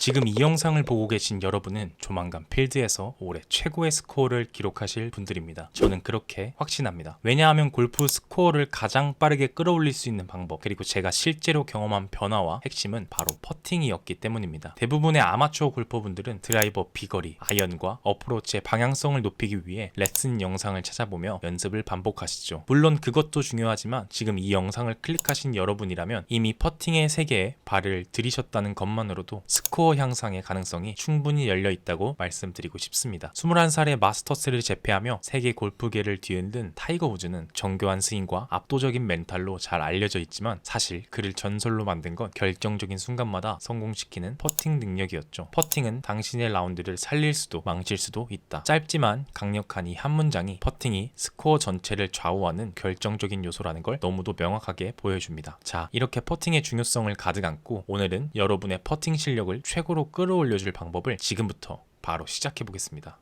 지금 이 영상을 보고 계신 여러분은 조만간 필드에서 올해 최고의 스코어를 기록하실 분들입니다. 저는 그렇게 확신합니다. 왜냐하면 골프 스코어를 가장 빠르게 끌어올릴 수 있는 방법, 그리고 제가 실제로 경험한 변화와 핵심은 바로 퍼팅이었기 때문입니다. 대부분의 아마추어 골퍼분들은 드라이버 비거리, 아이언과 어프로치의 방향성을 높이기 위해 레슨 영상을 찾아보며 연습을 반복하시죠. 물론 그것도 중요하지만 지금 이 영상을 클릭하신 여러분이라면 이미 퍼팅의 세계에 발을 들이셨다는 것만으로도 스코어 향상의 가능성이 충분히 열려 있다고 말씀드리고 싶습니다. 21살에 마스터스를 제패하며 세계 골프계를 뒤흔든 타이거 우즈는 정교한 스윙과 압도적인 멘탈로 잘 알려져 있지만 사실 그를 전설로 만든 건 결정적인 순간마다 성공시키는 퍼팅 능력이었죠. 퍼팅은 당신의 라운드를 살릴 수도 망칠 수도 있다. 짧지만 강력한 이 한 문장이 퍼팅이 스코어 전체를 좌우하는 결정적인 요소라는 걸 너무도 명확하게 보여줍니다. 자, 이렇게 퍼팅의 중요성을 가득 안고 오늘은 여러분의 퍼팅 실력을 최고로 끌어올려줄 방법을 지금부터 바로 시작해 보겠습니다.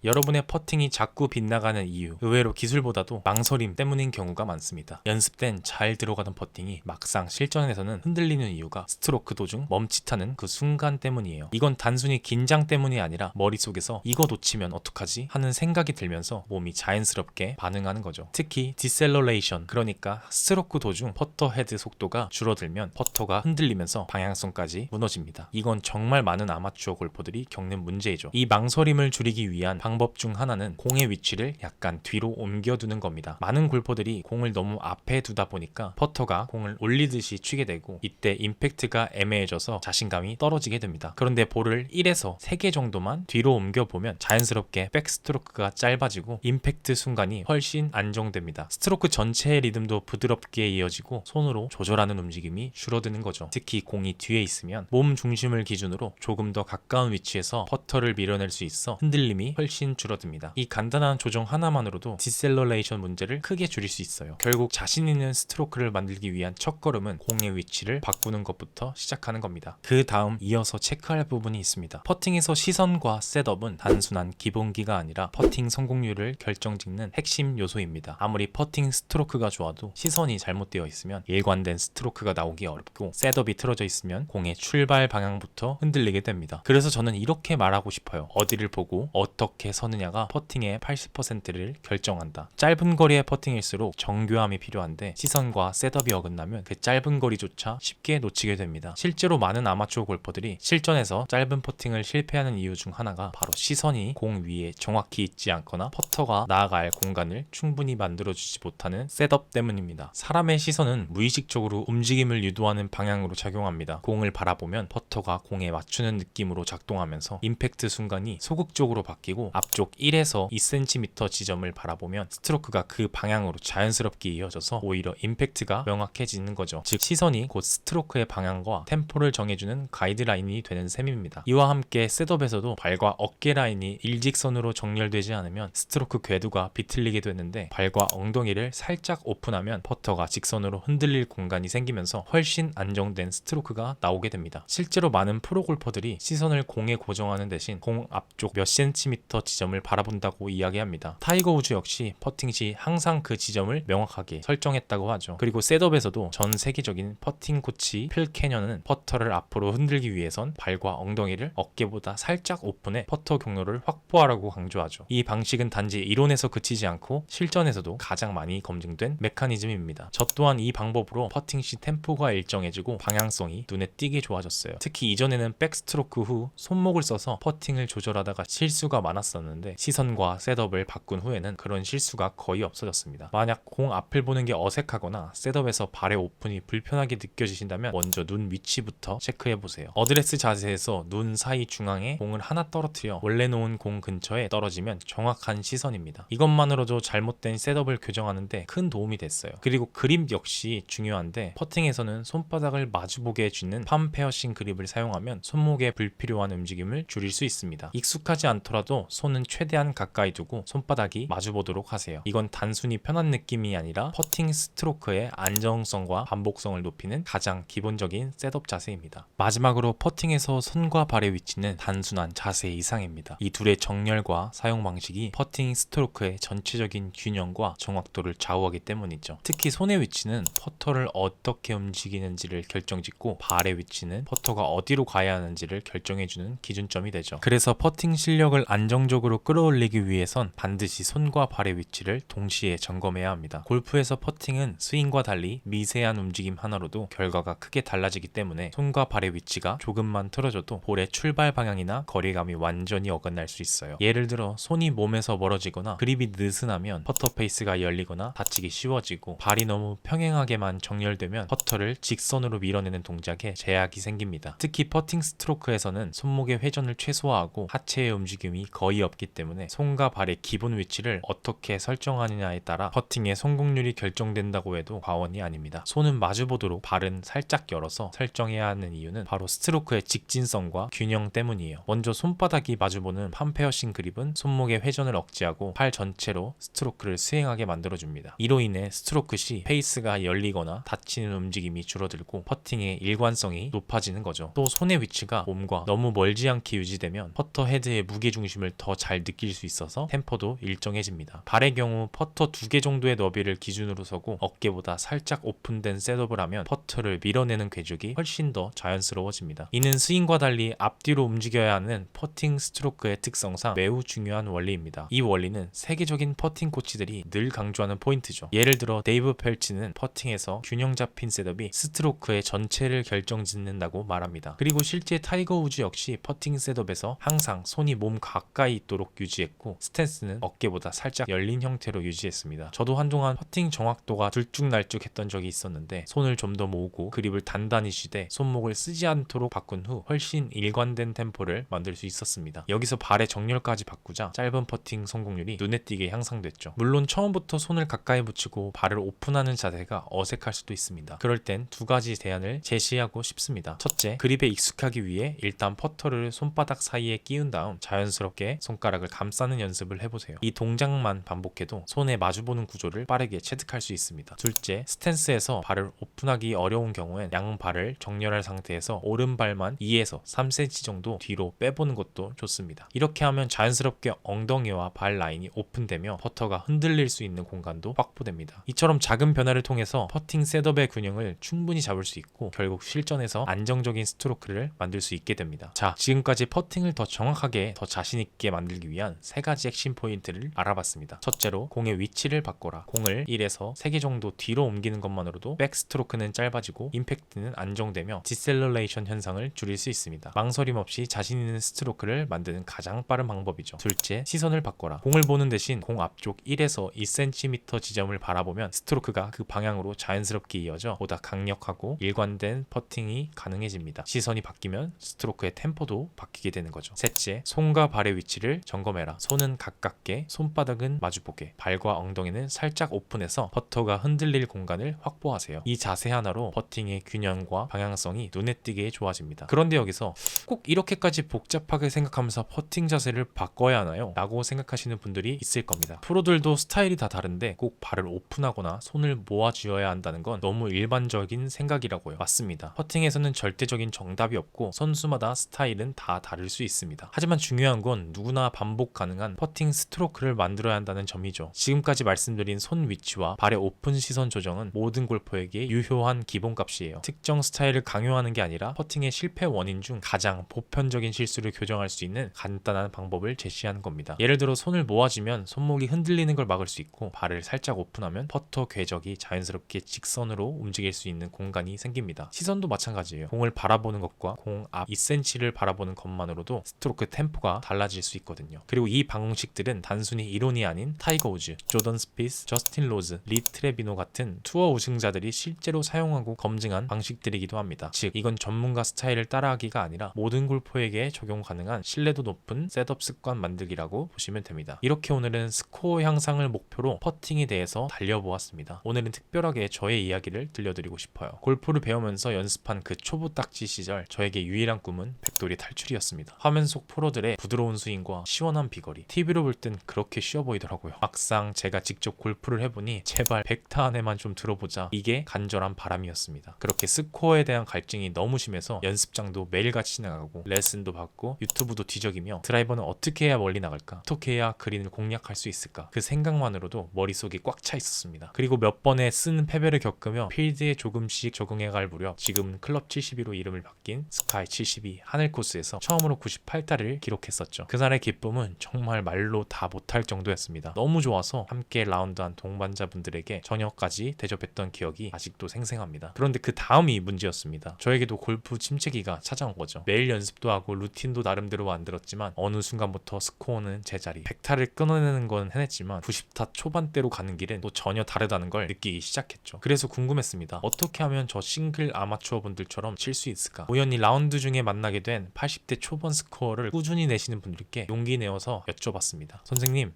여러분의 퍼팅이 자꾸 빗나가는 이유, 의외로 기술보다도 망설임 때문인 경우가 많습니다. 연습된 잘 들어가던 퍼팅이 막상 실전에서는 흔들리는 이유가 스트로크 도중 멈칫하는 그 순간 때문이에요. 이건 단순히 긴장 때문이 아니라 머릿속에서 이거 놓치면 어떡하지? 하는 생각이 들면서 몸이 자연스럽게 반응하는 거죠. 특히 디셀러레이션, 그러니까 스트로크 도중 퍼터 헤드 속도가 줄어들면 퍼터가 흔들리면서 방향성까지 무너집니다. 이건 정말 많은 아마추어 골퍼들이 겪는 문제이죠. 이 망설임을 줄이기 위한 방법 중 하나는 공의 위치를 약간 뒤로 옮겨두는 겁니다. 많은 골퍼들이 공을 너무 앞에 두다 보니까 퍼터가 공을 올리듯이 치게 되고 이때 임팩트가 애매해져서 자신감이 떨어지게 됩니다. 그런데 볼을 1에서 3개 정도만 뒤로 옮겨보면 자연스럽게 백스트로크가 짧아지고 임팩트 순간이 훨씬 안정됩니다. 스트로크 전체의 리듬도 부드럽게 이어지고 손으로 조절하는 움직임이 줄어드는 거죠. 특히 공이 뒤에 있으면 몸 중심을 기준으로 조금 더 가까운 위치에서 퍼터를 밀어낼 수 있어 흔들림이 훨씬 줄어듭니다. 이 간단한 조정 하나만으로도 디셀러레이션 문제를 크게 줄일 수 있어요. 결국 자신 있는 스트로크를 만들기 위한 첫걸음은 공의 위치를 바꾸는 것부터 시작하는 겁니다. 그 다음 이어서 체크할 부분이 있습니다. 퍼팅에서 시선과 셋업은 단순한 기본기가 아니라 퍼팅 성공률을 결정짓는 핵심 요소입니다. 아무리 퍼팅 스트로크가 좋아도 시선이 잘못되어 있으면 일관된 스트로크가 나오기 어렵고 셋업이 틀어져 있으면 공의 출발 방향부터 흔들리게 됩니다. 그래서 저는 이렇게 말하고 싶어요. 어디를 보고 어떻게 서느냐가 퍼팅의 80%를 결정한다. 짧은 거리의 퍼팅일수록 정교함이 필요한데 시선과 셋업이 어긋나면 그 짧은 거리조차 쉽게 놓치게 됩니다. 실제로 많은 아마추어 골퍼들이 실전에서 짧은 퍼팅을 실패하는 이유 중 하나가 바로 시선이 공 위에 정확히 있지 않거나 퍼터가 나아갈 공간을 충분히 만들어주지 못하는 셋업 때문입니다. 사람의 시선은 무의식적으로 움직임을 유도하는 방향으로 작용합니다. 공을 바라보면 퍼터가 공에 맞추는 느낌으로 작동하면서 임팩트 순간이 소극적으로 바뀌고 앞쪽 1에서 2cm 지점을 바라보면 스트로크가 그 방향으로 자연스럽게 이어져서 오히려 임팩트가 명확해지는 거죠. 즉 시선이 곧 스트로크의 방향과 템포를 정해주는 가이드라인이 되는 셈입니다. 이와 함께 셋업에서도 발과 어깨 라인이 일직선으로 정렬되지 않으면 스트로크 궤도가 비틀리게 되는데 발과 엉덩이를 살짝 오픈하면 퍼터가 직선으로 흔들릴 공간이 생기면서 훨씬 안정된 스트로크가 나오게 됩니다. 실제로 많은 프로 골퍼들이 시선을 공에 고정하는 대신 공 앞쪽 몇 센티미터 지점을 바라본다고 이야기합니다. 타이거 우즈 역시 퍼팅 시 항상 그 지점을 명확하게 설정했다고 하죠. 그리고 셋업에서도 전 세계적인 퍼팅 코치 필 캐년은 퍼터를 앞으로 흔들기 위해선 발과 엉덩이를 어깨보다 살짝 오픈해 퍼터 경로를 확보하라고 강조하죠. 이 방식은 단지 이론에서 그치지 않고 실전에서도 가장 많이 검증된 메커니즘입니다. 저 또한 이 방법으로 퍼팅 시 템포가 일정해지고 방향성이 눈에 띄게 좋아졌어요. 특히 이전에는 백스트로크 후 손목을 써서 퍼팅을 조절하다가 실수가 많았었는데 시선과 셋업을 바꾼 후에는 그런 실수가 거의 없어졌습니다. 만약 공 앞을 보는 게 어색하거나 셋업에서 발의 오픈이 불편하게 느껴지신다면 먼저 눈 위치부터 체크해보세요. 어드레스 자세에서 눈 사이 중앙에 공을 하나 떨어뜨려 원래 놓은 공 근처에 떨어지면 정확한 시선입니다. 이것만으로도 잘못된 셋업을 교정하는데 큰 도움이 됐어요. 그리고 그립 역시 중요한데 퍼팅에서는 손바닥을 마주보게 쥐는 팜 페어싱 그립을 사용하면 손목에 불필요한 움직임을 줄일 수 있습니다. 익숙하지 않더라도 손 손은 최대한 가까이 두고 손바닥이 마주보도록 하세요. 이건 단순히 편한 느낌이 아니라 퍼팅 스트로크의 안정성과 반복성을 높이는 가장 기본적인 셋업 자세입니다. 마지막으로 퍼팅에서 손과 발의 위치는 단순한 자세 이상입니다. 이 둘의 정렬과 사용 방식이 퍼팅 스트로크의 전체적인 균형과 정확도를 좌우하기 때문이죠. 특히 손의 위치는 퍼터를 어떻게 움직이는지를 결정짓고 발의 위치는 퍼터가 어디로 가야 하는지를 결정해주는 기준점이 되죠. 그래서 퍼팅 실력을 안정적으로 끌어올리기 위해선 반드시 손과 발의 위치를 동시에 점검해야 합니다. 골프에서 퍼팅은 스윙과 달리 미세한 움직임 하나로도 결과가 크게 달라지기 때문에 손과 발의 위치가 조금만 틀어져도 볼의 출발 방향이나 거리감이 완전히 어긋날 수 있어요. 예를 들어 손이 몸에서 멀어지거나 그립이 느슨하면 퍼터 페이스가 열리거나 다치기 쉬워지고, 발이 너무 평행하게만 정렬되면 퍼터를 직선으로 밀어내는 동작에 제약이 생깁니다. 특히 퍼팅 스트로크에서는 손목의 회전을 최소화하고 하체의 움직임이 거의 없기 때문에 손과 발의 기본 위치를 어떻게 설정하느냐에 따라 퍼팅의 성공률이 결정된다고 해도 과언이 아닙니다. 손은 마주보도록 발은 살짝 열어서 설정해야 하는 이유는 바로 스트로크의 직진성과 균형 때문이에요. 먼저 손바닥이 마주보는 판페어싱 그립은 손목의 회전을 억제하고 팔 전체로 스트로크를 수행하게 만들어줍니다. 이로 인해 스트로크 시 페이스가 열리거나 닫히는 움직임이 줄어들고 퍼팅의 일관성이 높아지는 거죠. 또 손의 위치가 몸과 너무 멀지 않게 유지되면 퍼터 헤드의 무게중심을 더 잘 느낄 수 있어서 템포도 일정해집니다. 발의 경우 퍼터 2개 정도의 너비를 기준으로 서고 어깨보다 살짝 오픈된 셋업을 하면 퍼터를 밀어내는 궤적이 훨씬 더 자연스러워집니다. 이는 스윙과 달리 앞뒤로 움직여야 하는 퍼팅 스트로크의 특성상 매우 중요한 원리입니다. 이 원리는 세계적인 퍼팅 코치들이 늘 강조하는 포인트죠. 예를 들어 데이브 펠치는 퍼팅에서 균형 잡힌 셋업이 스트로크의 전체를 결정짓는다고 말합니다. 그리고 실제 타이거 우즈 역시 퍼팅 셋업에서 항상 손이 몸 가까이 있도록 유지했고, 스탠스는 어깨보다 살짝 열린 형태로 유지했습니다. 저도 한동안 퍼팅 정확도가 들쭉날쭉했던 적이 있었는데 손을 좀 더 모으고 그립을 단단히 쥐되 손목을 쓰지 않도록 바꾼 후 훨씬 일관된 템포를 만들 수 있었습니다. 여기서 발의 정렬까지 바꾸자 짧은 퍼팅 성공률이 눈에 띄게 향상됐죠. 물론 처음부터 손을 가까이 붙이고 발을 오픈하는 자세가 어색할 수도 있습니다. 그럴 땐 두 가지 대안을 제시하고 싶습니다. 첫째, 그립에 익숙하기 위해 일단 퍼터를 손바닥 사이에 끼운 다음 자연스럽게 손가락을 감싸는 연습을 해보세요. 이 동작만 반복해도 손에 마주보는 구조를 빠르게 체득할 수 있습니다. 둘째, 스탠스에서 발을 오픈하기 어려운 경우엔 양발을 정렬할 상태에서 오른발만 2에서 3cm 정도 뒤로 빼보는 것도 좋습니다. 이렇게 하면 자연스럽게 엉덩이와 발 라인이 오픈되며 퍼터가 흔들릴 수 있는 공간도 확보됩니다. 이처럼 작은 변화를 통해서 퍼팅 셋업의 균형을 충분히 잡을 수 있고 결국 실전에서 안정적인 스트로크를 만들 수 있게 됩니다. 자, 지금까지 퍼팅을 더 정확하게 더 자신있게 만들기 위한 3가지 핵심 포인트를 알아봤습니다. 첫째로 공의 위치를 바꿔라. 공을 1에서 3개 정도 뒤로 옮기는 것만으로도 백스트로크는 짧아지고 임팩트는 안정되며 디셀러레이션 현상을 줄일 수 있습니다. 망설임 없이 자신 있는 스트로크를 만드는 가장 빠른 방법이죠. 둘째, 시선을 바꿔라. 공을 보는 대신 공 앞쪽 1에서 2cm 지점을 바라보면 스트로크가 그 방향으로 자연스럽게 이어져 보다 강력하고 일관된 퍼팅이 가능해집니다. 시선이 바뀌면 스트로크의 템포도 바뀌게 되는 거죠. 셋째, 손과 발의 위치를 점검해라. 손은 가깝게, 손바닥은 마주보게, 발과 엉덩이는 살짝 오픈해서 퍼터가 흔들릴 공간을 확보하세요. 이 자세 하나로 퍼팅의 균형과 방향성이 눈에 띄게 좋아집니다. 그런데 여기서 꼭 이렇게까지 복잡하게 생각하면서 퍼팅 자세를 바꿔야 하나요? 라고 생각하시는 분들이 있을 겁니다. 프로들도 스타일이 다 다른데 꼭 발을 오픈하거나 손을 모아주어야 한다는 건 너무 일반적인 생각이라고요. 맞습니다. 퍼팅에서는 절대적인 정답이 없고 선수마다 스타일은 다 다를 수 있습니다. 하지만 중요한 건 누구나 반복 가능한 퍼팅 스트로크를 만들어야 한다는 점이죠. 지금까지 말씀드린 손 위치와 발의 오픈 시선 조정은 모든 골퍼에게 유효한 기본값이에요. 특정 스타일을 강요하는 게 아니라 퍼팅의 실패 원인 중 가장 보편적인 실수를 교정할 수 있는 간단한 방법을 제시하는 겁니다. 예를 들어 손을 모아주면 손목이 흔들리는 걸 막을 수 있고, 발을 살짝 오픈하면 퍼터 궤적이 자연스럽게 직선으로 움직일 수 있는 공간이 생깁니다. 시선도 마찬가지예요. 공을 바라보는 것과 공 앞 2cm를 바라보는 것만으로도 스트로크 템포가 달라질 수 있거든요. 그리고 이 방식들은 단순히 이론이 아닌 타이거 우즈, 조던 스피스, 저스틴 로즈, 리 트레비노 같은 투어 우승자들이 실제로 사용하고 검증한 방식들이기도 합니다. 즉, 이건 전문가 스타일을 따라하기가 아니라 모든 골퍼에게 적용 가능한 신뢰도 높은 셋업 습관 만들기라고 보시면 됩니다. 이렇게 오늘은 스코어 향상을 목표로 퍼팅에 대해서 달려보았습니다. 오늘은 특별하게 저의 이야기를 들려드리고 싶어요. 골프를 배우면서 연습한 그 초보 딱지 시절 저에게 유일한 꿈은 백돌이 탈출이었습니다. 화면 속 프로들의 부드러운 스윙과 안정감과 시원한 비거리, TV로 볼 땐 그렇게 쉬워 보이더라고요. 막상 제가 직접 골프를 해보니 제발 100타 안에만 좀 들어보자, 이게 간절한 바람이었습니다. 그렇게 스코어에 대한 갈증이 너무 심해서 연습장도 매일같이 나가고 레슨도 받고 유튜브도 뒤적이며 드라이버는 어떻게 해야 멀리 나갈까, 어떻게 해야 그린을 공략할 수 있을까, 그 생각만으로도 머릿속이 꽉 차 있었습니다. 그리고 몇 번의 쓰는 패배를 겪으며 필드에 조금씩 적응해갈 무렵 지금 클럽 72로 이름을 바뀐 스카이 72 하늘 코스에서 처음으로 98타를 기록했었죠. 그날의 기쁨은 정말 말로 다 못할 정도였습니다. 너무 좋아서 함께 라운드한 동반자분들에게 저녁까지 대접했던 기억이 아직도 생생합니다. 그런데 그 다음이 문제였습니다. 저에게도 골프 침체기가 찾아온 거죠. 매일 연습도 하고 루틴도 나름대로 만들었지만 어느 순간부터 스코어는 제자리, 100타를 끊어내는 건 해냈지만 90타 초반대로 가는 길은 또 전혀 다르다는 걸 느끼기 시작했죠. 그래서 궁금했습니다. 어떻게 하면 저 싱글 아마추어 분들처럼 칠 수 있을까? 우연히 라운드 중에 만나게 된 80대 초반 스코어를 꾸준히 내시는 분들께 용기 내어서 여쭤봤습니다.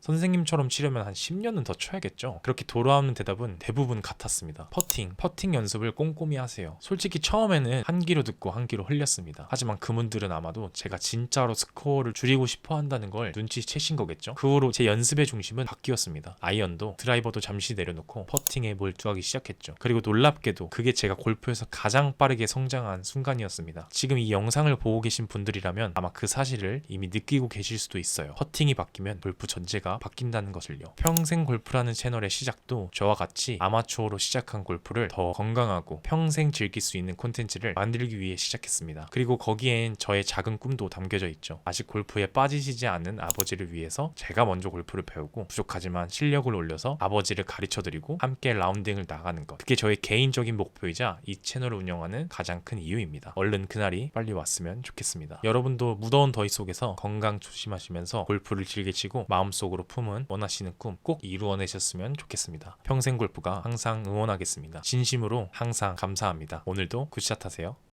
선생님처럼 치려면 한 10년은 더 쳐야겠죠? 그렇게 돌아오는 대답은 대부분 같았습니다. 퍼팅 연습을 꼼꼼히 하세요. 솔직히 처음에는 한 귀로 듣고 한 귀로 흘렸습니다. 하지만 그분들은 아마도 제가 진짜로 스코어를 줄이고 싶어 한다는 걸 눈치채신 거겠죠? 그 후로 제 연습의 중심은 바뀌었습니다. 아이언도 드라이버도 잠시 내려놓고 퍼팅에 몰두하기 시작했죠. 그리고 놀랍게도 그게 제가 골프에서 가장 빠르게 성장한 순간이었습니다. 지금 이 영상을 보고 계신 분들이라면 아마 그 사실을 이미 느끼고 계실 수도 있어요. 퍼팅이 바뀌면 골프 전체가 바뀐다는 것을요. 평생 골프라는 채널의 시작도 저와 같이 아마추어로 시작한 골프를 더 건강하고 평생 즐길 수 있는 콘텐츠를 만들기 위해 시작했습니다. 그리고 거기엔 저의 작은 꿈도 담겨져 있죠. 아직 골프에 빠지시지 않은 아버지를 위해서 제가 먼저 골프를 배우고 부족하지만 실력을 올려서 아버지를 가르쳐드리고 함께 라운딩을 나가는 것, 그게 저의 개인적인 목표이자 이 채널을 운영하는 가장 큰 이유입니다. 얼른 그날이 빨리 왔으면 좋겠습니다. 여러분도 무더운 더위 속에서 건강 조심하시면서 골프를 즐겨 치고 마음속으로 품은 원하시는 꿈 꼭 이루어내셨으면 좋겠습니다. 평생 골프가 항상 응원하겠습니다. 진심으로 항상 감사합니다. 오늘도 굿샷 하세요.